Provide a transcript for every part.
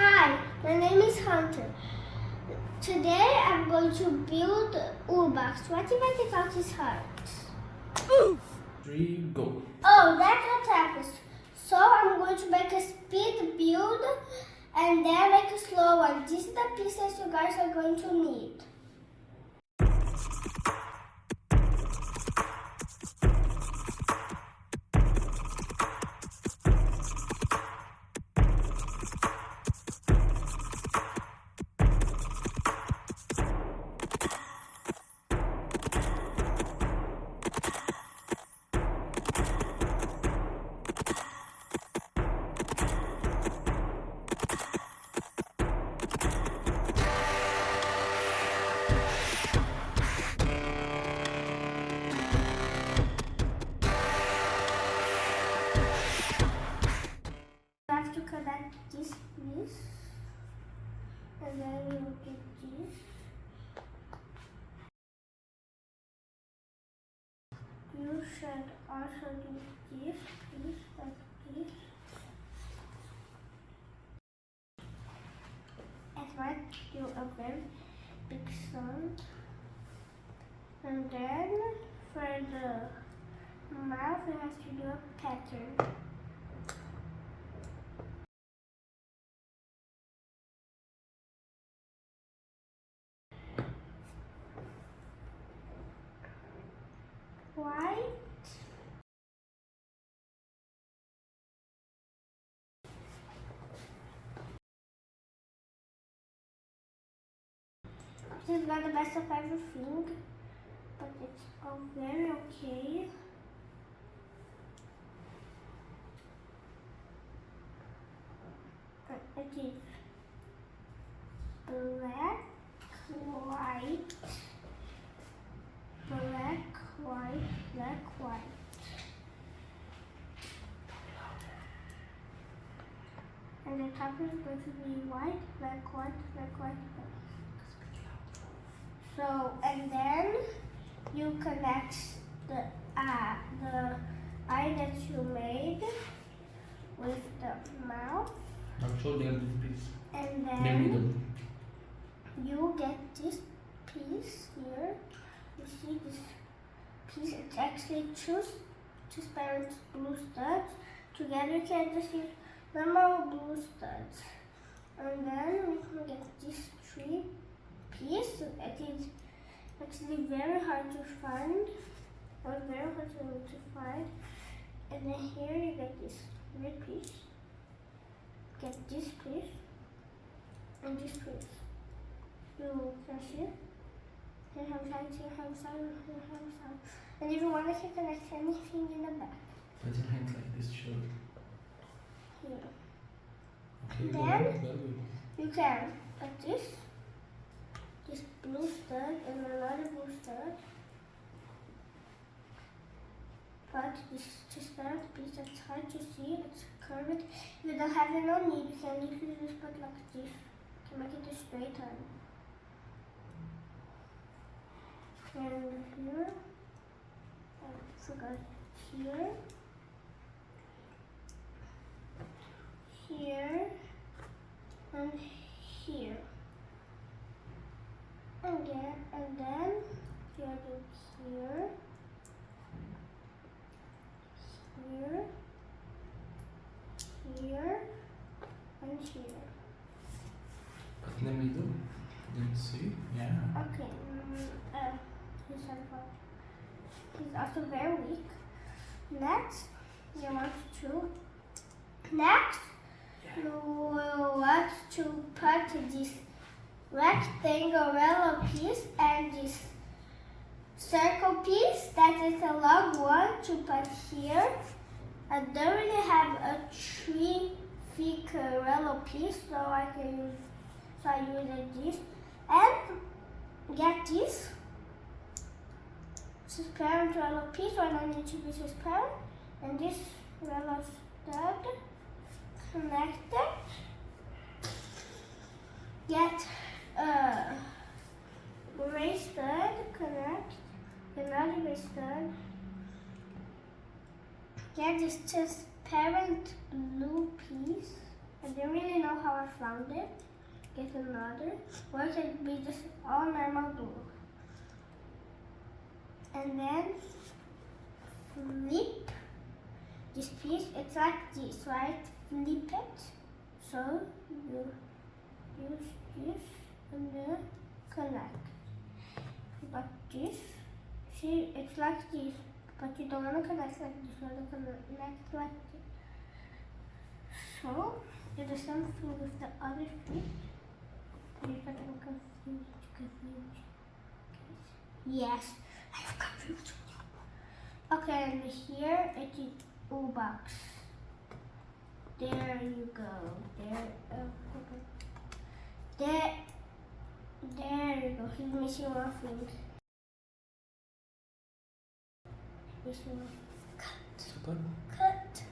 Hi, my name is Hunter. Today I'm going to build Woobox. What if I take out his heart? 3, go. Oh, that's what happens. So I'm going to make a speed build and then make a slow one. This is the pieces you guys are going to need. You have to connect this piece and then you get this. You should also do this piece like this. It might do a very big sound. And then for the mouth you have to do a pattern. White. This is not the best of everything, but it's all very okay. It is black, white, black, white, black, white. And the top is going to be white, black, white, black, white, black. So, and then you connect the eye that you made with the mouth. Actually, the piece. And The then middle. you get this piece here. You see this piece? It's actually two transparent blue studs. Together you can just use normal blue studs. And then we can get these three pieces. It is actually very hard to find. It was very hard to find. And then here you get this red piece. Get this piece and this piece. You can see it. Here have side, here have side, here have side. And if you want, you can connect anything in the back. Put your hand like this, show. Here. Okay, Then very good. you can put this blue stud and another blue stud. But this transparent piece that's hard to see, it's curved. If you don't have it, no need. You can literally just put like this. You can make it a straight line. And here, I forgot here, here, and here. And then you do here, here, here, and here. But in the middle, didn't see? Yeah. Okay, he's also very weak. Next, you want to put this rectangle yellow piece and this circle piece that is a long one to put here. I don't really have a tree thick yellow piece, so I use this and get this transparent yellow piece. So I don't need to be transparent, and this yellow stud connected. Get a gray stud, connect another gray stud. Get this transparent blue piece I don't really know how I found it. Get another. Or it could be just all normal glue. And then flip this piece. It's like this, right? Flip it. So you use this and then connect. But this, see, it's like this. But you don't want to connect like this. You want to connect like this. So do the same thing with the other feet. You can confuse. Yes, I've confused you. Okay, and here it is Woobox. There you go. There you go. He's missing one thing. Missing one. Super. Cut.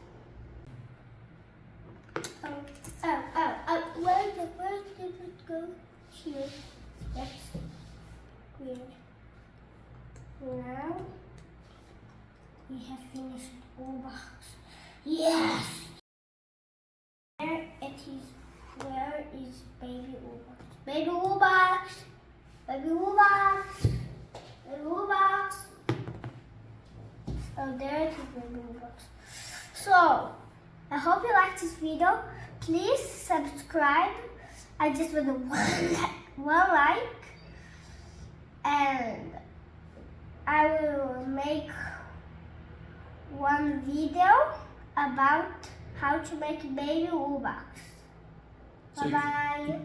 Oh. Where did it go? Here. That's weird. Now we have finished Woobox. Yes! Where is baby Woobox? Baby Woobox! Baby Woobox! Baby Woobox! Oh, there it is, baby Woobox. So, I hope you liked this video. Please subscribe. I just want one like. And I will make one video about how to make baby Woobox. So Bye bye.